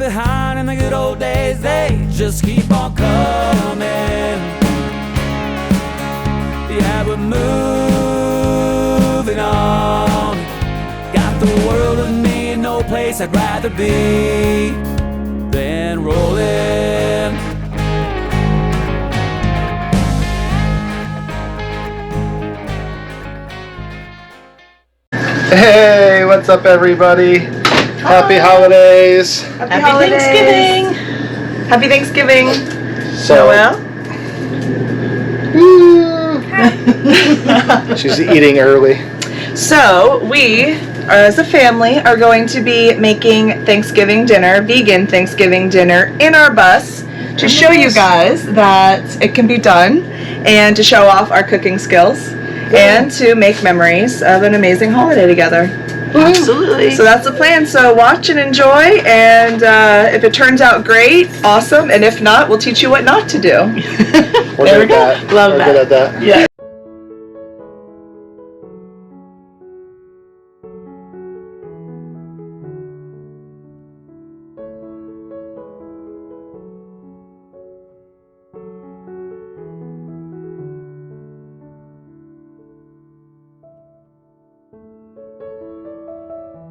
behind in the good old days, they just keep on coming. Yeah, we're moving on. Got the world with me and no place I'd rather be than rolling. Hey, what's up, everybody? Happy holidays. Happy Thanksgiving. Happy Thanksgiving. So, Noelle? she's eating early. So, we, as a family, are going to be making Thanksgiving dinner, vegan Thanksgiving dinner, in our bus to show you guys that it can be done and to show off our cooking skills and to make memories of an amazing holiday together. Absolutely. So that's the plan. So watch and enjoy, and if it turns out great, awesome. And if not, we'll teach you what not to do. We're There we good at go. that. Love We're that. good at that. Yeah.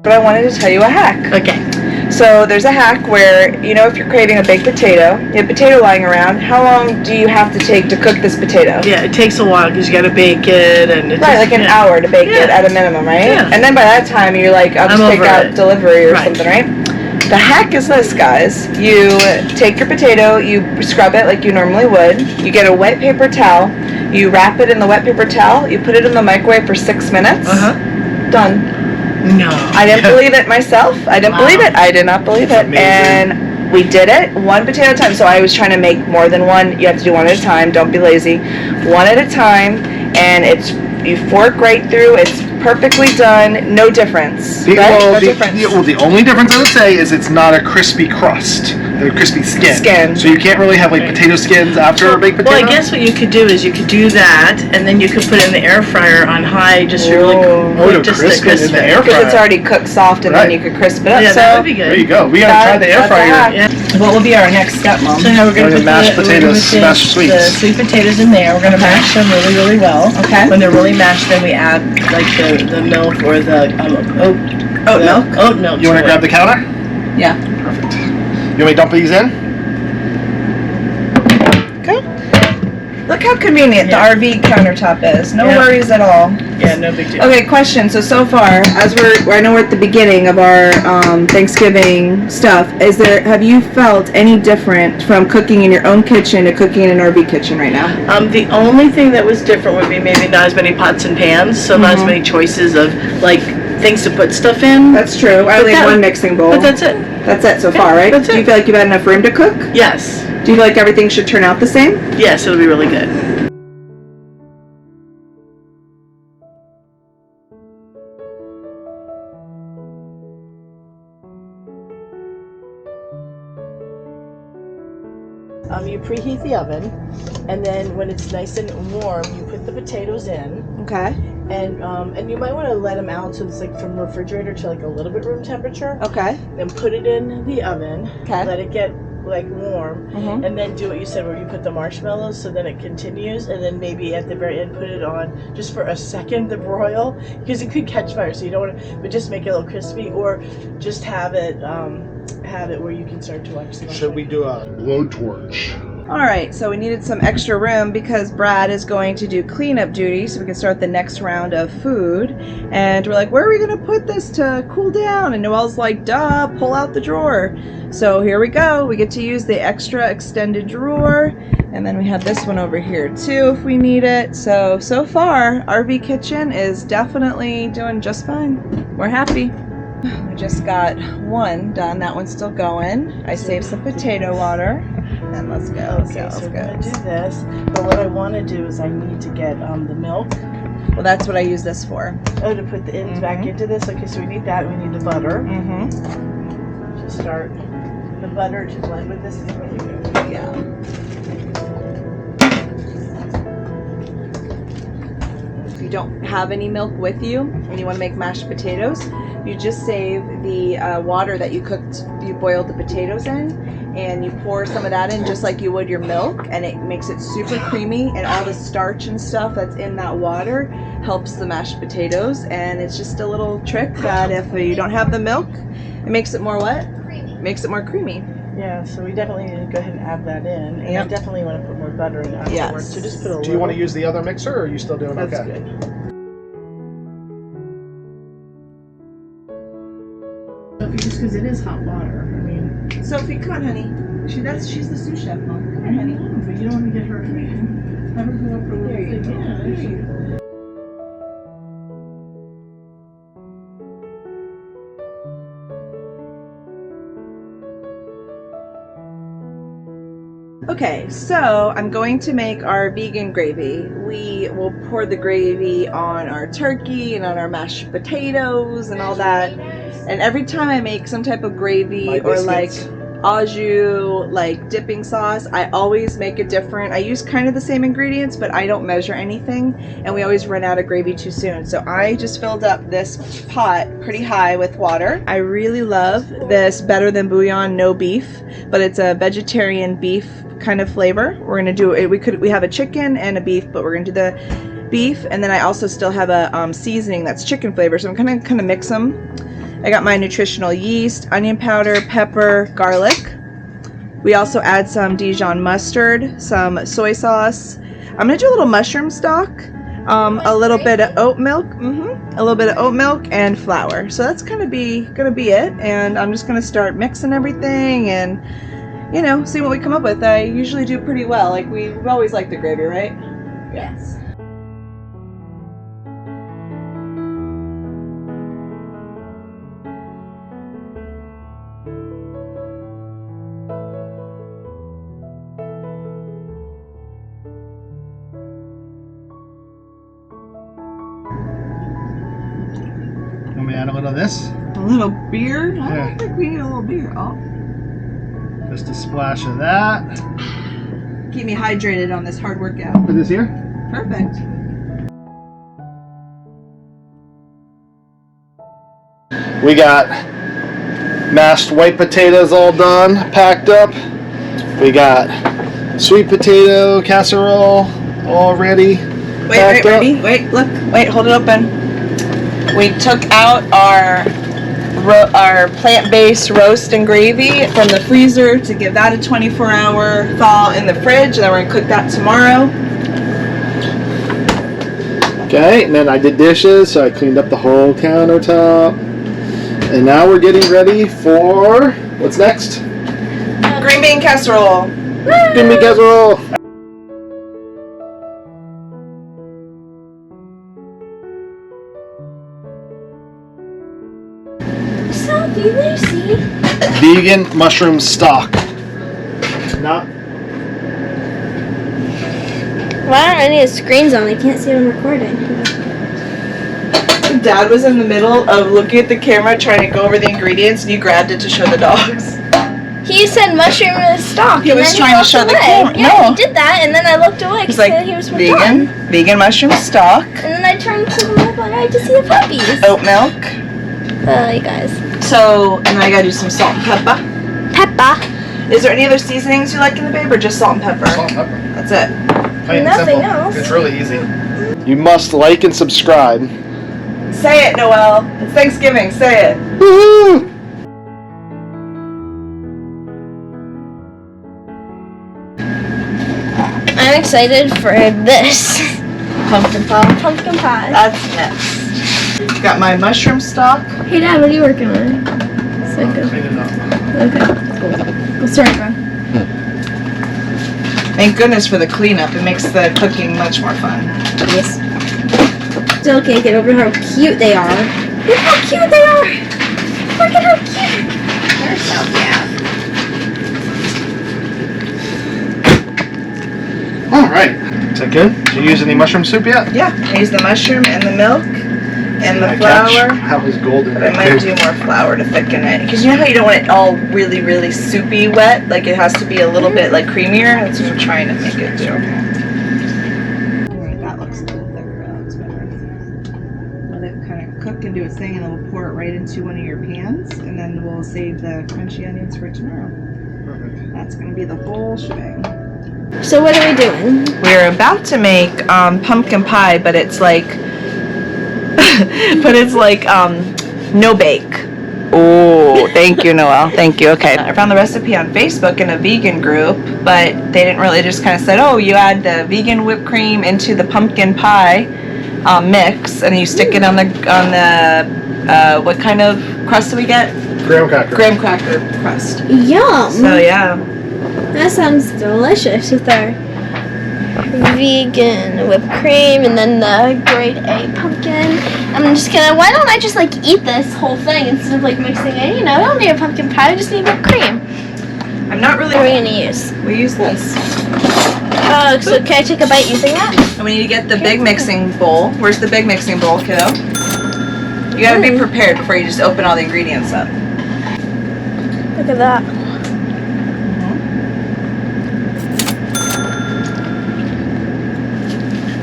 But I wanted to tell you a hack. Okay. So there's a hack where, if you're craving a baked potato, you have potato lying around, how long do you have to take to cook this potato? Yeah, it takes a while because you got to bake it and it's Right, like an hour to bake it at a minimum, right? Yeah. And then by that time, you're like, I'll just I'm take over out it. delivery or Right. something, right? The hack is this, guys. You take your potato, you scrub it like you normally would. You get a wet paper towel. You wrap it in the wet paper towel. You put it in the microwave for 6 minutes. Done. No. I didn't believe it myself. I didn't Wow. believe it. I did not believe it. Amazing. And we did it one potato at a time. So I was trying to make more than one. You have to do one at a time. Don't be lazy. One at a time. And you fork right through. It's perfectly done. No difference. Right? No difference. The only difference I would say is it's not a crispy crust. They're crispy skin. So you can't really have like potato skins after a baked potato. Well, I guess what you could do is you could do that, and then you could put it in the air fryer on high, just really quick, just to crisp it in the air Because it's fryer. already cooked soft, and then Right. you could crisp it up. Yeah, so that would be good. There you go. We gotta try the air that's a fryer. hack. Yeah. What will be our next step, Mom? So now we're going to We're put gonna mash potatoes, smash the sweets. sweet potatoes in there. We're going to mash them really, really well. Okay. When they're really mashed, then we add like the milk or the oat milk? Oat milk. You want to grab the counter? Yeah. Perfect. You want me to dump these in? Okay. Look how convenient Yeah. the RV countertop is. No Yeah. worries at all. Yeah, no big deal. Okay, question. So far, as I know we're at the beginning of our Thanksgiving stuff. Have you felt any different from cooking in your own kitchen to cooking in an RV kitchen right now? The only thing that was different would be maybe not as many pots and pans, so not as many choices of like things to put stuff in. That's true. I only have one mixing bowl. But that's it. That's it so far, right? that's Do you it. feel like you've had enough room to cook? Yes. Do you feel like everything should turn out the same? Yes, it'll be really good. You preheat the oven, and then when it's nice and warm, you put the potatoes in, Okay. and you might want to let them out so it's like from refrigerator to like a little bit room temperature. Okay. Then put it in the oven. Okay. Let it get like warm, Mhm. and then do what you said where you put the marshmallows so then it continues, and then maybe at the very end put it on just for a second, the broil, because it could catch fire, so you don't want to, but just make it a little crispy, or just have it where you can start to watch the Should we do a blowtorch? All right, so we needed some extra room because Brad is going to do cleanup duty so we can start the next round of food. And we're like, where are we going to put this to cool down? And Noelle's like, duh, pull out the drawer. So here we go. We get to use the extra extended drawer. And then we have this one over here too if we need it. So far, RV Kitchen is definitely doing just fine. We're happy. We just got one done. That one's still going. I saved some potato water. And let's go. Okay, so we're gonna do this, but what I want to do is I need to get the milk. Well, that's what I use this for. Oh, to put the ends back into this. Okay, so we need that. We need the butter. Mm-hmm. To start the butter to blend with this is really good. Yeah. if you don't have any milk with you and you want to make mashed potatoes, you just save the water that you boiled the potatoes in, and you pour some of that in just like you would your milk, and it makes it super creamy, and all the starch and stuff that's in that water helps the mashed potatoes. And it's just a little trick that if you don't have the milk, it makes it more what? Makes it more creamy. Yeah, so we definitely need to go ahead and add that in. And I definitely want to put more butter in afterwards. Yes. So just put a little. Do you want to use the other mixer, or are you still doing That's okay? good. Just because it is hot water. I mean. Sophie, come on, honey. She's the sous chef, Mom. Come here, honey. But you don't want to get her. Have her go up for a little There you thing. go. Yeah, there you go. Okay, so I'm going to make our vegan gravy. We will pour the gravy on our turkey and on our mashed potatoes and all that. And every time I make some type of gravy or like au jus, like dipping sauce, I always make it different. I use kind of the same ingredients, but I don't measure anything, and we always run out of gravy too soon. So I just filled up this pot pretty high with water. I really love this Better Than Bouillon no beef, but it's a vegetarian beef kind of flavor. We're gonna do it. We have a chicken and a beef, but we're gonna do the beef, and then I also still have a seasoning that's chicken flavor. So I'm gonna kind of mix them. I got my nutritional yeast, onion powder, pepper, garlic. We also add some Dijon mustard, some soy sauce. I'm gonna do a little mushroom stock, a little bit of oat milk, a little bit of oat milk and flour. So that's gonna be it. And I'm just gonna start mixing everything and, you know, see what we come up with. I usually do pretty well. Like we've always liked the gravy, right? Yes. Want me to add a little of this? A little beer? I Yeah. don't think we need a little beer. Oh, Just a splash of that. keep me hydrated on this hard workout. Put this here. Perfect. We got mashed white potatoes all done, packed up. We got sweet potato casserole all ready. Wait, wait, look, wait, hold it open. We took out our plant-based roast and gravy from the freezer to give that a 24-hour thaw in the fridge, and then we're gonna cook that tomorrow. Okay, and then I did dishes, so I cleaned up the whole countertop. And now we're getting ready for what's next? Green bean casserole. Green bean casserole. Sophie, Lucy. Vegan mushroom stock. Not. Why aren't any of the screens on? I can't see what I'm recording. Dad was in the middle of looking at the camera trying to go over the ingredients, and you grabbed it to show the dogs. He said mushroom in the stock. He and was then trying to walked show the away. camera. Yeah, No. he did that, and then I looked away He's because like, he was vegan, done. vegan mushroom stock, And then I turned to him like, I just see the puppies. oat milk. You guys. So, and then I gotta do some salt and pepper. Peppa. Is there any other seasonings you like in the babe, or just salt and pepper? Salt and pepper. That's it. Plain and Nothing simple. else. It's really easy. You must like and subscribe. Say it, Noelle. It's Thanksgiving. Say it. Woohoo! I'm excited for this. Pumpkin pie. Pumpkin pie. That's next. Got my mushroom stock. Hey Dad, what are you working on? So good. Clean it up. Okay. Cool. We'll start, bro. Thank goodness for the cleanup. It makes the cooking much more fun. Yes. Still can't get over how cute they are. Look how cute they are. Look at how cute. They're so cute. All right. Is that good? Did you use any mushroom soup yet? Yeah, I use the mushroom and the milk and the That flour. That was golden. But I might do more flour to thicken it. Because you know how you don't want it all really, really soupy wet? Like it has to be a little bit like creamier. That's what I'm trying to make it do. That looks a little thicker. That looks better. kind of cook and do its thing, and then we'll pour it right into one of your pans, and then we'll save the crunchy onions for tomorrow. Perfect. That's gonna be the whole shebang. So what are we doing? We're about to make pumpkin pie, but it's like, no bake. Oh, thank you, Noelle. Thank you. Okay. I found the recipe on Facebook in a vegan group, but they didn't really, just kind of said, oh, you add the vegan whipped cream into the pumpkin pie mix, and you stick it on the what kind of crust do we get? Graham cracker. Graham cracker crust. Yum! So yeah. That sounds delicious with our vegan whipped cream and then the grade A pumpkin. I'm just gonna, why don't I just like eat this whole thing instead of like mixing it? You know, I don't need a pumpkin pie, I just need whipped cream. I'm not really. What are we gonna use? We use this. Oh, so can I take a bite using that? And we need to get the big mixing bowl. Where's the big mixing bowl, kiddo? You gotta be prepared before you just open all the ingredients up. Look at that.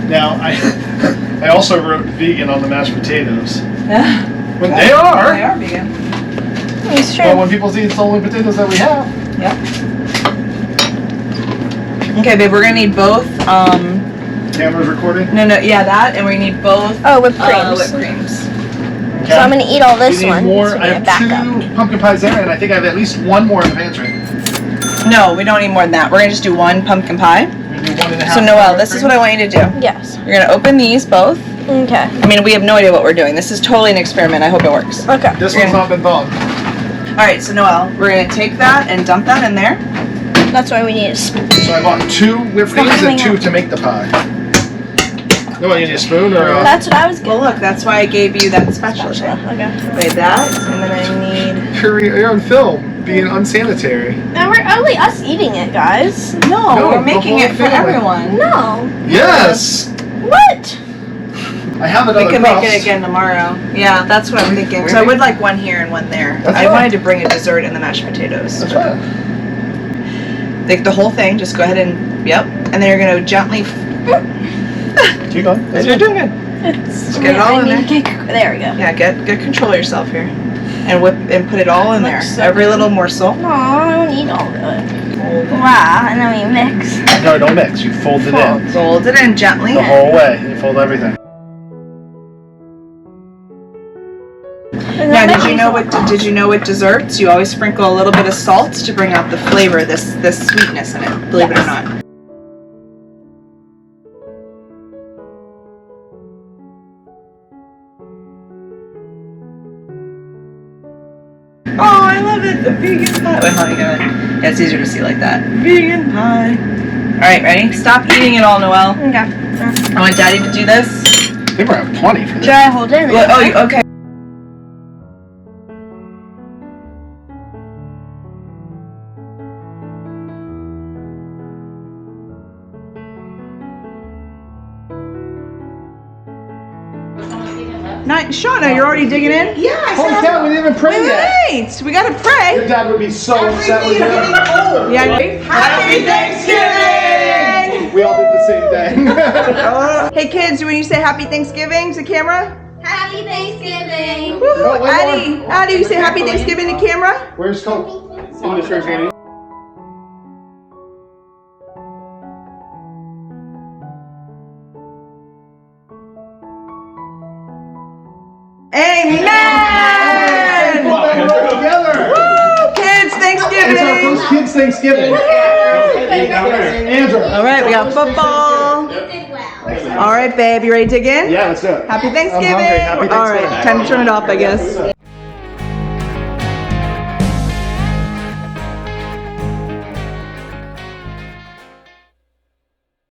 Now, I also wrote vegan on the mashed potatoes. Yeah. But they are. They are vegan. It's true. Well, when people see it's the only potatoes that we have. Yep. Okay, babe, we're gonna need both. Camera's recording. No, yeah, that, and we need both. Oh, whipped creams. Whipped creams. Okay. So I'm gonna eat all this We need one. more. So we I get back have up. 2 pumpkin pies there, and I think I have at least 1 more in the pantry. No, we don't need more than that. We're gonna just do 1 pumpkin pie. We're gonna do 1.5. So Noelle, this is what I want you to do. Yes. You're gonna open these both. Okay. I mean, we have no idea what we're doing. This is totally an experiment. I hope it works. Okay. This You're one's not been thawed. All right, so Noelle, we're gonna take that and dump that in there. That's why we need a spoon. So I bought 2 whipped not creams and coming 2 out. to make the pie. No, you need a spoon or a... That's what I was Well, getting. look, that's why I gave you that spatula thing. Okay. Wait, that, and then I need. You're on film, being unsanitary. And we're only us eating it, guys. No, No, we're the making whole it for family. everyone. No. Yes! What? I have We another can crust. make it again tomorrow. Yeah, that's what I'm thinking. So I would like 1 here and 1 there. That's I fine. wanted to bring a dessert and the mashed potatoes. That's right. Like the whole thing, just go ahead and, yep. And then you're gonna gently, Keep going. That's you're good. doing good. It's, get it all in there. There we go. Yeah, get control of yourself here. And whip and put it all in there. Looks so Every little morsel. No, I don't need all of it. Wow, and then we mix. No, don't mix. You fold it in. Fold it in gently. The whole way. You fold everything. Now, did you know with desserts you always sprinkle a little bit of salt to bring out the flavor, this sweetness in it, believe it or not. Oh, I love it, the vegan pie. Wait, hold on, yeah, it's easier to see like that. Vegan pie. All right, ready? Stop eating it all, Noelle. Okay. I want Daddy to do this. I think we're at 20 for this. Should I hold it? Okay. Not Shauna, you're already digging in? Yeah, I Holy said cow, we didn't even pray yet. Wait, we gotta Your pray. dad would be so upset with everything is you. getting old. Yeah. Happy Thanksgiving! We all did the same thing. Hey kids, when you say Happy Thanksgiving to camera? Happy Thanksgiving. Woo! Oh, wait, Addie, you say Happy Thanksgiving to camera? Where's Coke? Amen! Put them all together. Woo! Kids, It's our Thanksgiving! first kids' Thanksgiving. Andrew. All right, we got football. All right, babe, you ready to dig in? Yeah, let's do it. Happy I'm Thanksgiving! hungry. Happy All right, Thanksgiving. time to turn it off, I guess.